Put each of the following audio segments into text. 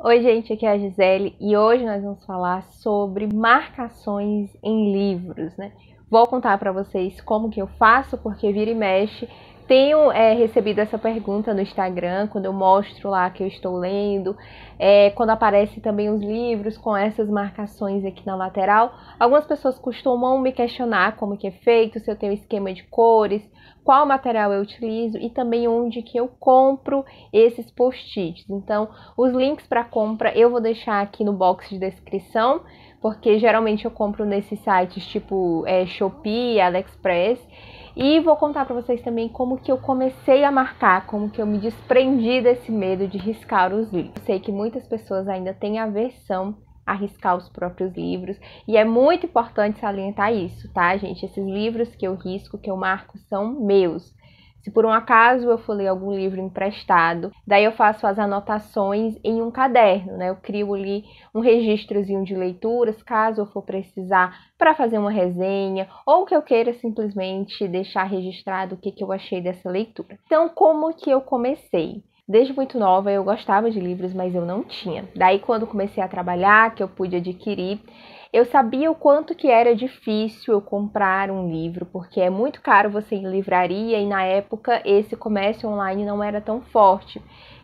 Oi gente, aqui é a Gisele e hoje nós vamos falar sobre marcações em livros, né? Vou contar para vocês como que eu faço, porque vira e mexe. Tenho recebido essa pergunta no Instagram, quando eu mostro lá que eu estou lendo, quando aparecem também os livros com essas marcações aqui na lateral. Algumas pessoas costumam me questionar como que é feito, se eu tenho esquema de cores, qual material eu utilizo e também onde que eu compro esses post-its. Então, os links para compra eu vou deixar aqui no box de descrição, porque geralmente eu compro nesses sites tipo Shopee, AliExpress. E vou contar para vocês também como que eu comecei a marcar, como que eu me desprendi desse medo de riscar os livros. Eu sei que muitas pessoas ainda têm aversão a riscar os próprios livros, e é muito importante salientar isso, tá, gente? Esses livros que eu risco, que eu marco, são meus. Se por um acaso eu for ler algum livro emprestado, daí eu faço as anotações em um caderno, né? Eu crio ali um registrozinho de leituras, caso eu for precisar para fazer uma resenha, ou que eu queira simplesmente deixar registrado o que eu achei dessa leitura. Então, como que eu comecei? Desde muito nova eu gostava de livros, mas eu não tinha. Daí quando comecei a trabalhar, que eu pude adquirir, eu sabia o quanto que era difícil eu comprar um livro, porque é muito caro você ir em livraria e na época esse comércio online não era tão forte.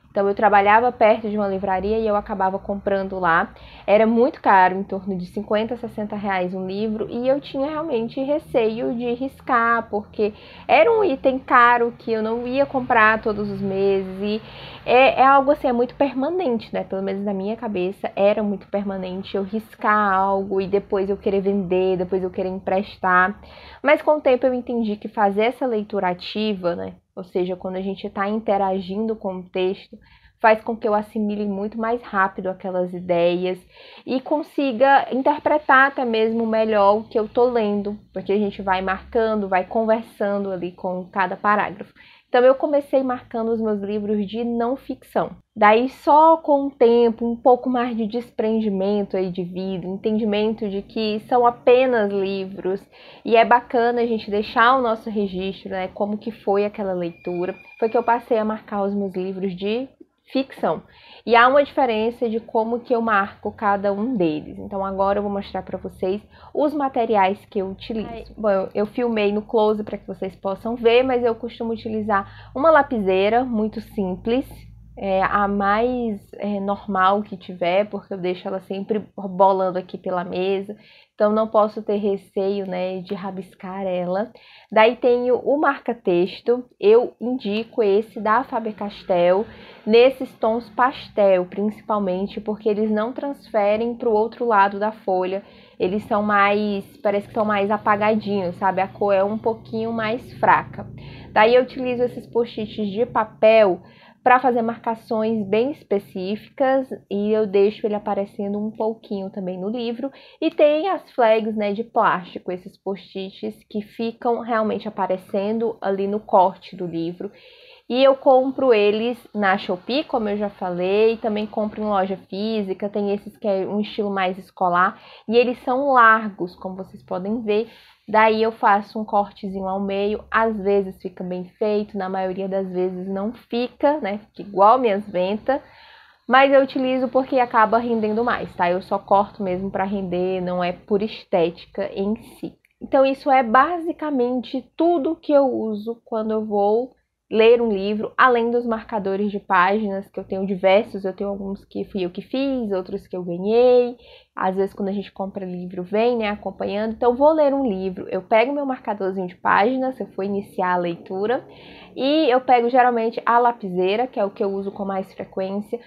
Então eu trabalhava perto de uma livraria e eu acabava comprando lá. Era muito caro, em torno de 50 a 60 reais um livro, e eu tinha realmente receio de riscar, porque era um item caro que eu não ia comprar todos os meses, e é algo assim, é muito permanente, né? Pelo menos na minha cabeça era muito permanente eu riscar algo e depois eu querer vender, depois eu querer emprestar. Mas com o tempo eu entendi que fazer essa leitura ativa, né? Ou seja, quando a gente está interagindo com o texto, faz com que eu assimile muito mais rápido aquelas ideias e consiga interpretar até mesmo melhor o que eu estou lendo, porque a gente vai marcando, vai conversando ali com cada parágrafo. Então eu comecei marcando os meus livros de não ficção. Daí só com o tempo, um pouco mais de desprendimento aí de vida, entendimento de que são apenas livros e é bacana a gente deixar o nosso registro, né, como que foi aquela leitura, foi que eu passei a marcar os meus livros de ficção. E há uma diferença de como que eu marco cada um deles. Então agora eu vou mostrar para vocês os materiais que eu utilizo. Bom, eu filmei no close para que vocês possam ver, mas eu costumo utilizar uma lapiseira muito simples, a mais normal que tiver, porque eu deixo ela sempre bolando aqui pela mesa, então não posso ter receio, né, de rabiscar ela. Daí tenho o marca-texto, eu indico esse da Faber-Castell, nesses tons pastel, principalmente, porque eles não transferem para o outro lado da folha, eles são mais, parece que são mais apagadinhos, sabe? A cor é um pouquinho mais fraca. Daí eu utilizo esses post-its de papel para fazer marcações bem específicas, e eu deixo ele aparecendo um pouquinho também no livro. E tem as flags, né, de plástico, esses post-its que ficam realmente aparecendo ali no corte do livro. E eu compro eles na Shopee, como eu já falei, também compro em loja física, tem esses que é um estilo mais escolar, e eles são largos, como vocês podem ver. Daí eu faço um cortezinho ao meio, às vezes fica bem feito, na maioria das vezes não fica, né? Fica igual minhas ventas, mas eu utilizo porque acaba rendendo mais, tá? Eu só corto mesmo para render, não é por estética em si. Então isso é basicamente tudo que eu uso quando eu vou ler um livro, além dos marcadores de páginas, que eu tenho diversos, eu tenho alguns que fui eu que fiz, outros que eu ganhei. Às vezes quando a gente compra livro vem, né, acompanhando. Então vou ler um livro, eu pego meu marcadorzinho de páginas, se eu for iniciar a leitura, e eu pego geralmente a lapiseira, que é o que eu uso com mais frequência,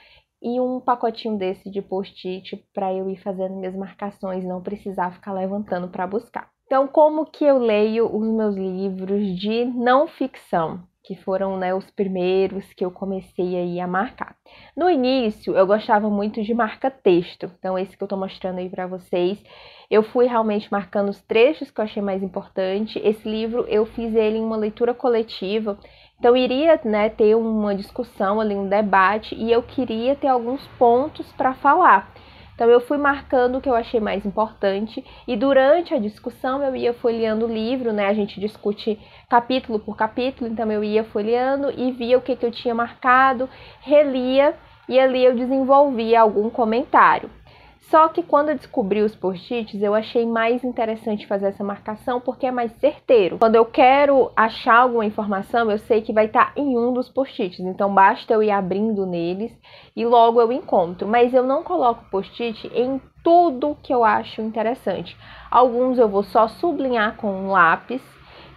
e um pacotinho desse de post-it para eu ir fazendo minhas marcações, não precisar ficar levantando para buscar. Então, como que eu leio os meus livros de não ficção? Que foram, né, os primeiros que eu comecei aí a marcar. No início, eu gostava muito de marca-texto, então esse que eu tô mostrando aí para vocês, eu fui realmente marcando os trechos que eu achei mais importante. Esse livro eu fiz ele em uma leitura coletiva, então iria, né, ter uma discussão ali, um debate, e eu queria ter alguns pontos para falar. Então eu fui marcando o que eu achei mais importante e durante a discussão eu ia folheando o livro, né? A gente discute capítulo por capítulo, então eu ia folheando e via o que eu tinha marcado, relia e ali eu desenvolvi algum comentário. Só que quando eu descobri os post-its, eu achei mais interessante fazer essa marcação porque é mais certeiro. Quando eu quero achar alguma informação, eu sei que vai estar em um dos post-its, então basta eu ir abrindo neles e logo eu encontro. Mas eu não coloco post-it em tudo que eu acho interessante. Alguns eu vou só sublinhar com um lápis,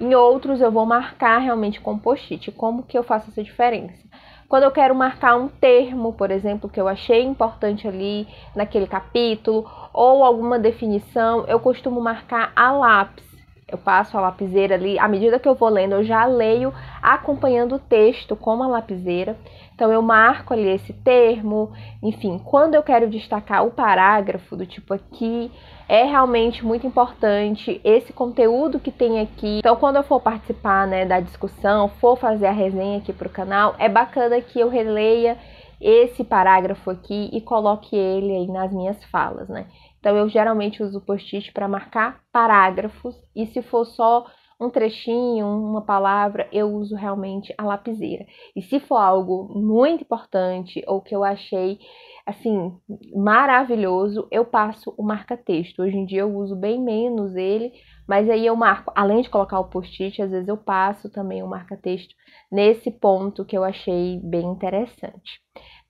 em outros eu vou marcar realmente com post-it. Como que eu faço essa diferença? Quando eu quero marcar um termo, por exemplo, que eu achei importante ali naquele capítulo, ou alguma definição, eu costumo marcar a lápis. Eu passo a lapiseira ali, à medida que eu vou lendo, eu já leio acompanhando o texto com a lapiseira. Então eu marco ali esse termo, enfim, quando eu quero destacar o parágrafo do tipo aqui, é realmente muito importante esse conteúdo que tem aqui. Então quando eu for participar, né, da discussão, for fazer a resenha aqui para o canal, é bacana que eu releia esse parágrafo aqui e coloque ele aí nas minhas falas, né? Então eu geralmente uso o post-it para marcar parágrafos e se for só um trechinho, uma palavra, eu uso realmente a lapiseira. E se for algo muito importante ou que eu achei, assim, maravilhoso, eu passo o marca-texto. Hoje em dia eu uso bem menos ele, mas aí eu marco, além de colocar o post-it, às vezes eu passo também o marca-texto nesse ponto que eu achei bem interessante.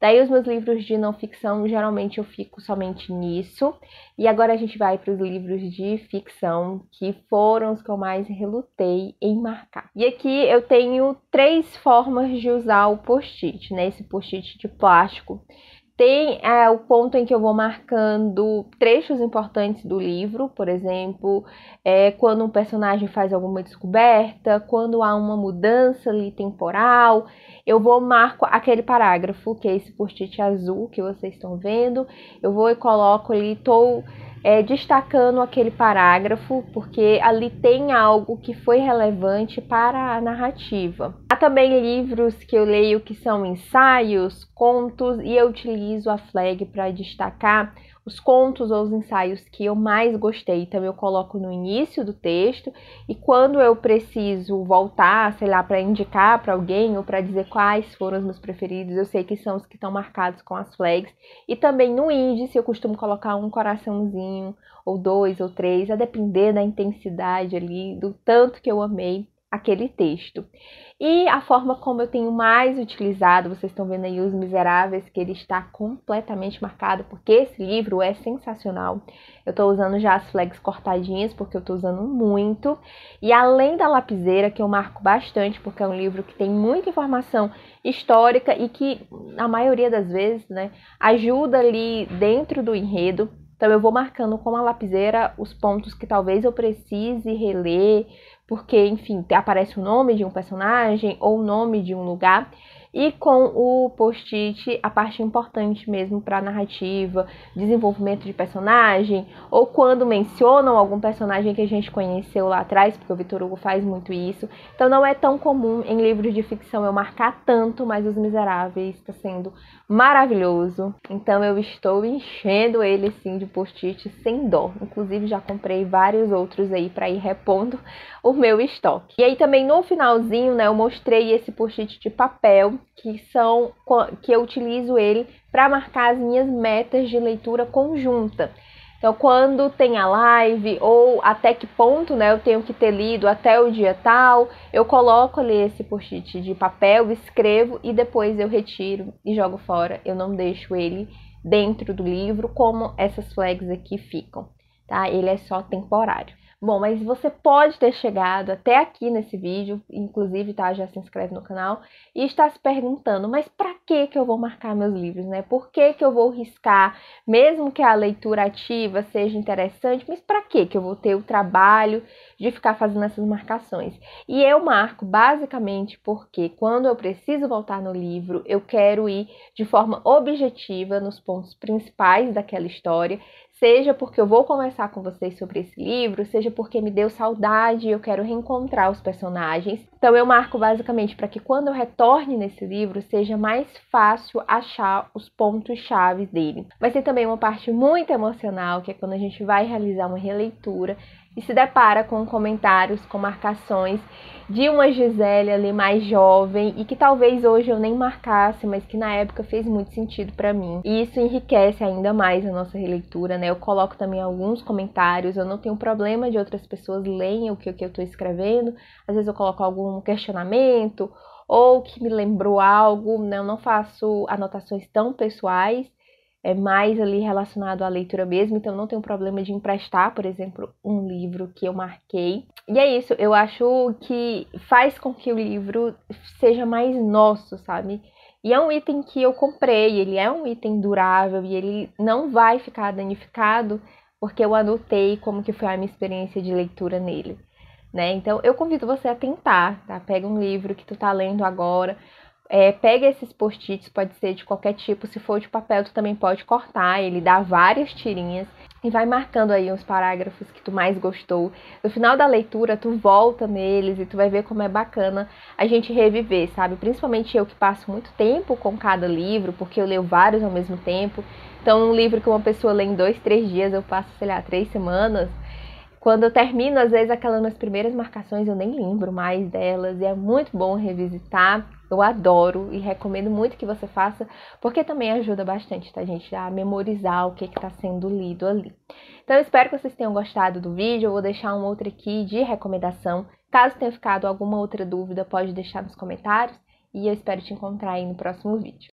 Daí os meus livros de não ficção, geralmente eu fico somente nisso. E agora a gente vai para os livros de ficção, que foram os que eu mais relutei em marcar. E aqui eu tenho 3 formas de usar o post-it, né? Esse post-it de plástico. Tem o ponto em que eu vou marcando trechos importantes do livro, por exemplo, quando um personagem faz alguma descoberta, quando há uma mudança ali temporal, eu vou marco aquele parágrafo, que é esse post-it azul que vocês estão vendo, eu vou e coloco ali, estou destacando aquele parágrafo, porque ali tem algo que foi relevante para a narrativa. Há também livros que eu leio que são ensaios, contos, e eu utilizo a flag para destacar os contos ou os ensaios que eu mais gostei. Então eu coloco no início do texto e quando eu preciso voltar, sei lá, para indicar para alguém ou para dizer quais foram os meus preferidos, eu sei que são os que estão marcados com as flags. E também no índice eu costumo colocar um coraçãozinho, ou 2 ou 3, a depender da intensidade ali, do tanto que eu amei aquele texto. E a forma como eu tenho mais utilizado, vocês estão vendo aí Os Miseráveis, que ele está completamente marcado, porque esse livro é sensacional. Eu estou usando já as flags cortadinhas, porque eu estou usando muito. E além da lapiseira, que eu marco bastante, porque é um livro que tem muita informação histórica e que, a maioria das vezes, né, ajuda ali dentro do enredo. Então eu vou marcando com a lapiseira os pontos que talvez eu precise reler, porque, enfim, aparece o nome de um personagem ou o nome de um lugar. E com o post-it, a parte importante mesmo para a narrativa, desenvolvimento de personagem, ou quando mencionam algum personagem que a gente conheceu lá atrás, porque o Victor Hugo faz muito isso. Então não é tão comum em livros de ficção eu marcar tanto, mas Os Miseráveis está sendo maravilhoso. Então eu estou enchendo ele sim de post-it sem dó. Inclusive já comprei vários outros aí para ir repondo o meu estoque. E aí também no finalzinho, né, eu mostrei esse post-it de papel, que eu utilizo ele para marcar as minhas metas de leitura conjunta. Então, quando tem a live ou até que ponto, né, eu tenho que ter lido até o dia tal, eu coloco ali esse post-it de papel, escrevo e depois eu retiro e jogo fora. Eu não deixo ele dentro do livro como essas flags aqui ficam, tá? Ele é só temporário. Bom, mas você pode ter chegado até aqui nesse vídeo, inclusive, tá? Já se inscreve no canal e está se perguntando, mas para que eu vou marcar meus livros, né? Por que eu vou riscar, mesmo que a leitura ativa seja interessante, mas para que eu vou ter o trabalho de ficar fazendo essas marcações? E eu marco basicamente porque quando eu preciso voltar no livro, eu quero ir de forma objetiva nos pontos principais daquela história, seja porque eu vou conversar com vocês sobre esse livro, seja porque me deu saudade e eu quero reencontrar os personagens. Então eu marco basicamente para que quando eu retorne nesse livro, seja mais fácil achar os pontos-chave dele. Mas tem também uma parte muito emocional, que é quando a gente vai realizar uma releitura, e se depara com comentários, com marcações de uma Gisele ali mais jovem e que talvez hoje eu nem marcasse, mas que na época fez muito sentido para mim. E isso enriquece ainda mais a nossa releitura, né? Eu coloco também alguns comentários, eu não tenho problema de outras pessoas leem o que eu estou escrevendo. Às vezes eu coloco algum questionamento ou que me lembrou algo, né? Eu não faço anotações tão pessoais, é mais ali relacionado à leitura mesmo, então não tenho problema de emprestar, por exemplo, um livro que eu marquei. E é isso, eu acho que faz com que o livro seja mais nosso, sabe? E é um item que eu comprei, ele é um item durável e ele não vai ficar danificado porque eu anotei como que foi a minha experiência de leitura nele, né? Então eu convido você a tentar, tá? Pega um livro que tu tá lendo agora, pega esses post-its, pode ser de qualquer tipo, se for de papel tu também pode cortar, ele dá várias tirinhas e vai marcando aí os parágrafos que tu mais gostou. No final da leitura tu volta neles e tu vai ver como é bacana a gente reviver, sabe? Principalmente eu que passo muito tempo com cada livro, porque eu leio vários ao mesmo tempo. Então um livro que uma pessoa lê em 2, 3 dias, eu passo, sei lá, 3 semanas. Quando eu termino, às vezes, aquelas minhas primeiras marcações, eu nem lembro mais delas. E é muito bom revisitar. Eu adoro e recomendo muito que você faça, porque também ajuda bastante, tá, gente? A memorizar o que está sendo lido ali. Então, eu espero que vocês tenham gostado do vídeo. Eu vou deixar um outro aqui de recomendação. Caso tenha ficado alguma outra dúvida, pode deixar nos comentários. E eu espero te encontrar aí no próximo vídeo.